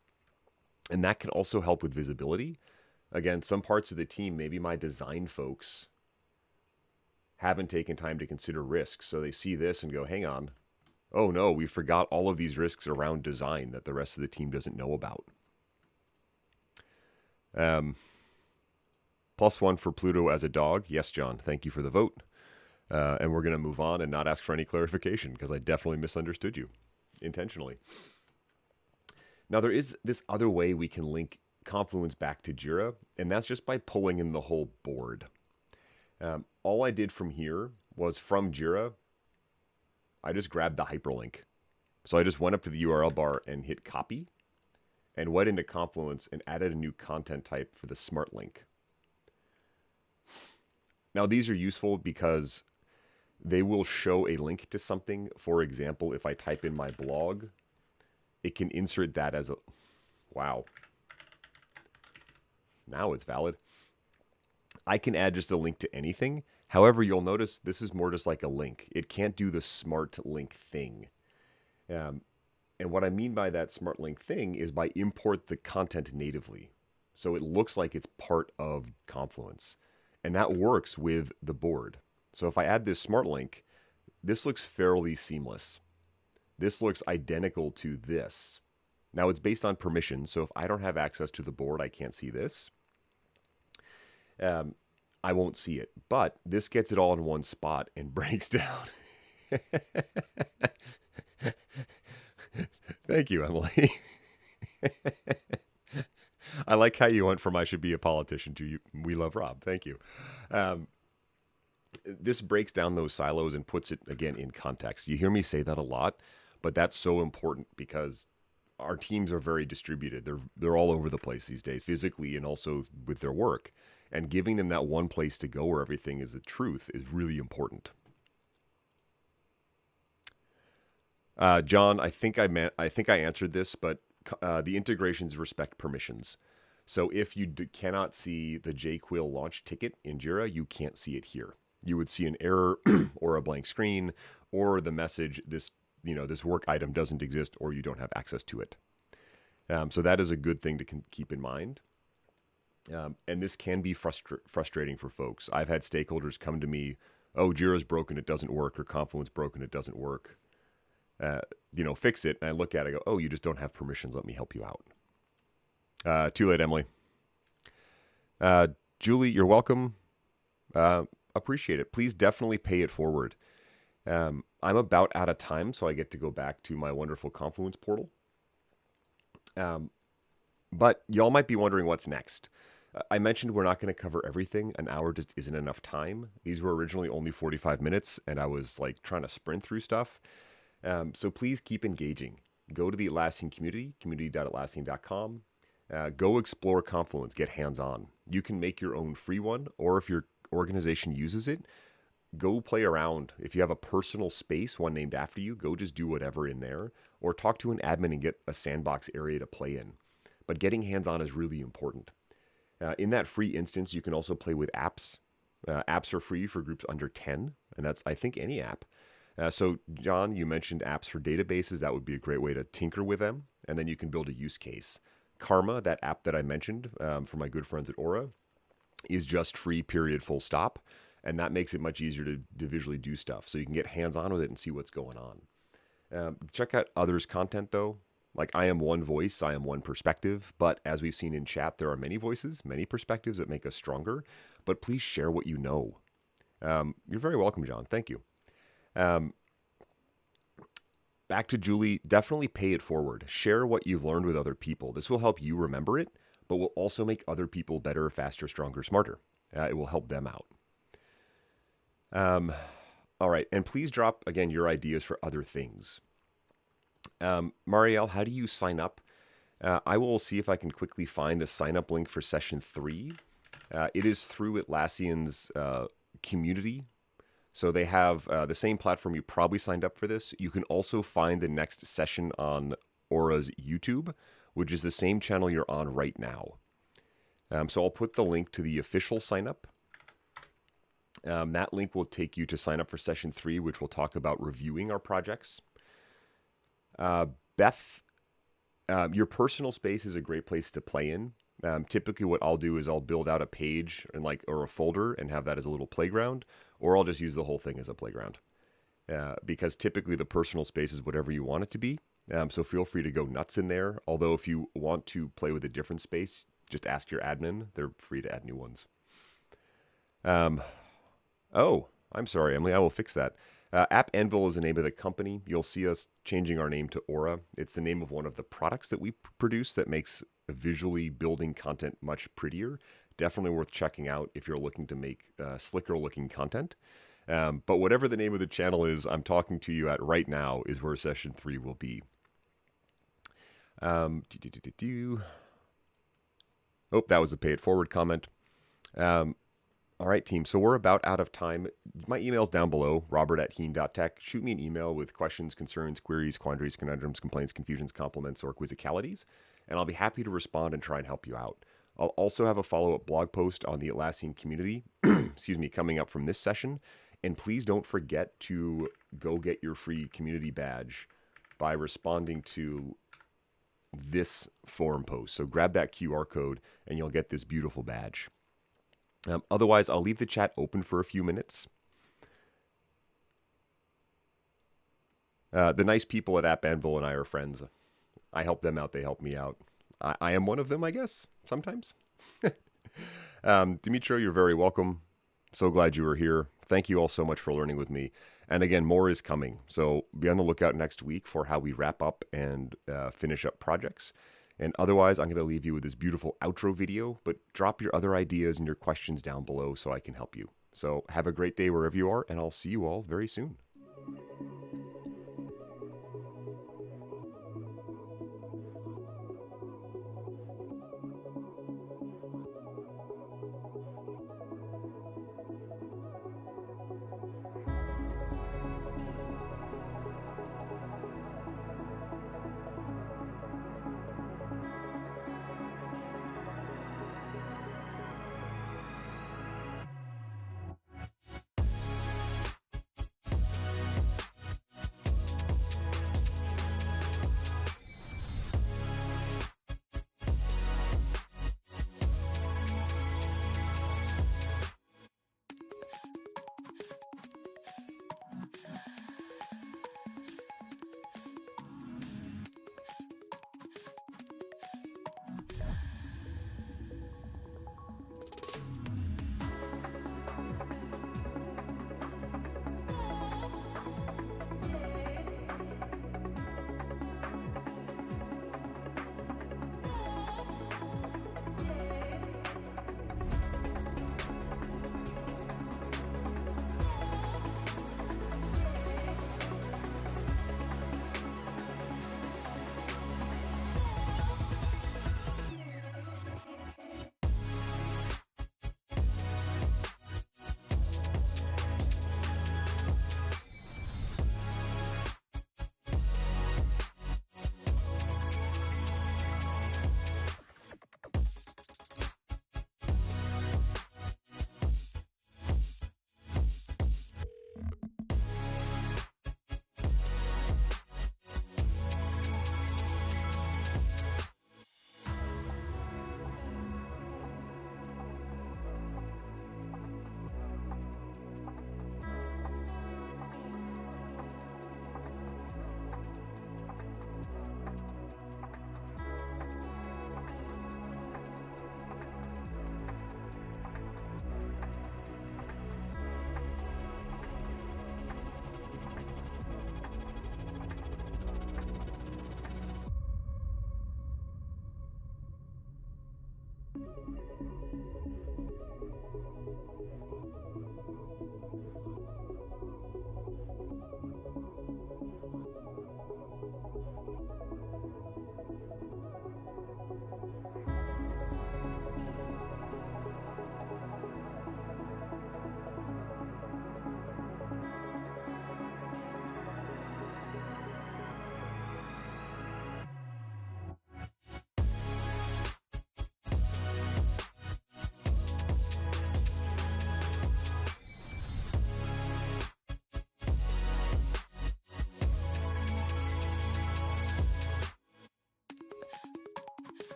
And that can also help with visibility. Again, some parts of the team, maybe my design folks, haven't taken time to consider risks. So they see this and go, hang on. Oh no, we forgot all of these risks around design that the rest of the team doesn't know about. +1 for Pluto as a dog. Yes, John, thank you for the vote. And we're going to move on and not ask for any clarification because I definitely misunderstood you intentionally. Now, there is this other way we can link Confluence back to Jira, and that's just by pulling in the whole board. All I did from here was from Jira, I just grabbed the hyperlink. So I just went up to the URL bar and hit copy and went into Confluence and added a new content type for the smart link. Now, these are useful because they will show a link to something. For example, if I type in my blog, it can insert that as a... Wow. Now it's valid. I can add just a link to anything. However, you'll notice this is more just like a link. It can't do the smart link thing. And what I mean by that smart link thing is by import the content natively. So it looks like it's part of Confluence. And that works with the board. So if I add this smart link, this looks fairly seamless. This looks identical to this. Now it's based on permission, so if I don't have access to the board, I can't see this. I won't see it, but this gets it all in one spot and breaks down. Thank you, Emily. I like how you went from I should be a politician to you. We love Rob. Thank you. Um, this breaks down those silos and puts it again in context. You hear me say that a lot, but that's so important because our teams are very distributed. They're all over the place these days, physically and also with their work. And giving them that one place to go where everything is the truth is really important. John, I think I answered this, but the integrations respect permissions. So if you cannot see the JQuil launch ticket in Jira, you can't see it here. You would see an error or a blank screen or the message this work item doesn't exist or you don't have access to it. So that is a good thing to keep in mind. And this can be frustrating for folks. I've had stakeholders come to me, oh, Jira's broken, it doesn't work, or Confluence broken, it doesn't work. Fix it. And I look at it, I go, oh, you just don't have permissions. Let me help you out. Too late, Emily. Julie, you're welcome. Appreciate it. Please definitely pay it forward. I'm about out of time, so I get to go back to my wonderful Confluence portal. But y'all might be wondering what's next. I mentioned we're not going to cover everything. An hour just isn't enough time. These were originally only 45 minutes, and I was like trying to sprint through stuff. So please keep engaging. Go to the Atlassian community, community.atlassian.com. Go explore Confluence, get hands-on. You can make your own free one, or if your organization uses it, go play around. If you have a personal space, one named after you, go just do whatever in there, or talk to an admin and get a sandbox area to play in. But getting hands-on is really important. In that free instance, you can also play with apps. Apps are free for groups under 10, and that's, I think, any app. So, John, you mentioned apps for databases. That would be a great way to tinker with them, and then you can build a use case. Karma, that app that I mentioned for my good friends at Aura, is just free, period, full stop, and that makes it much easier to visually do stuff. So you can get hands-on with it and see what's going on. Check out others' content, though. Like, I am one voice, I am one perspective, but as we've seen in chat, there are many voices, many perspectives that make us stronger, but please share what you know. You're very welcome, John. Thank you. Back to Julie, definitely pay it forward. Share what you've learned with other people. This will help you remember it, but will also make other people better, faster, stronger, smarter. It will help them out. All right, and please drop, again, your ideas for other things. Marielle, how do you sign up? I will see if I can quickly find the sign up link for session 3. It is through Atlassian's community. So they have the same platform you probably signed up for this. You can also find the next session on Aura's YouTube, which is the same channel you're on right now. So I'll put the link to the official sign up. That link will take you to sign up for session 3, which will talk about reviewing our projects. Beth, your personal space is a great place to play in. Typically what I'll do is I'll build out a page or a folder and have that as a little playground, or I'll just use the whole thing as a playground. Because typically the personal space is whatever you want it to be. So feel free to go nuts in there. Although if you want to play with a different space, just ask your admin. They're free to add new ones. Oh, I'm sorry, Emily. I will fix that. App Anvil is the name of the company. You'll see us changing our name to Aura. It's the name of one of the products that we produce that makes visually building content much prettier. Definitely worth checking out if you're looking to make slicker looking content. But whatever the name of the channel is I'm talking to you at right now is where session 3 will be. Oh, that was a pay it forward comment. All right, team. So we're about out of time. My email's down below, robert@heen.tech. Shoot me an email with questions, concerns, queries, quandaries, conundrums, complaints, confusions, compliments, or quizzicalities, and I'll be happy to respond and try and help you out. I'll also have a follow-up blog post on the Atlassian community, coming up from this session. And please don't forget to go get your free community badge by responding to this forum post. So grab that QR code and you'll get this beautiful badge. Otherwise, I'll leave the chat open for a few minutes. The nice people at App Anvil and I are friends. I help them out. They help me out. I am one of them, I guess, sometimes. Dimitro, you're very welcome. So glad you were here. Thank you all so much for learning with me. And again, more is coming. So be on the lookout next week for how we wrap up and finish up projects. And otherwise, I'm going to leave you with this beautiful outro video, but drop your other ideas and your questions down below so I can help you. So have a great day wherever you are, and I'll see you all very soon.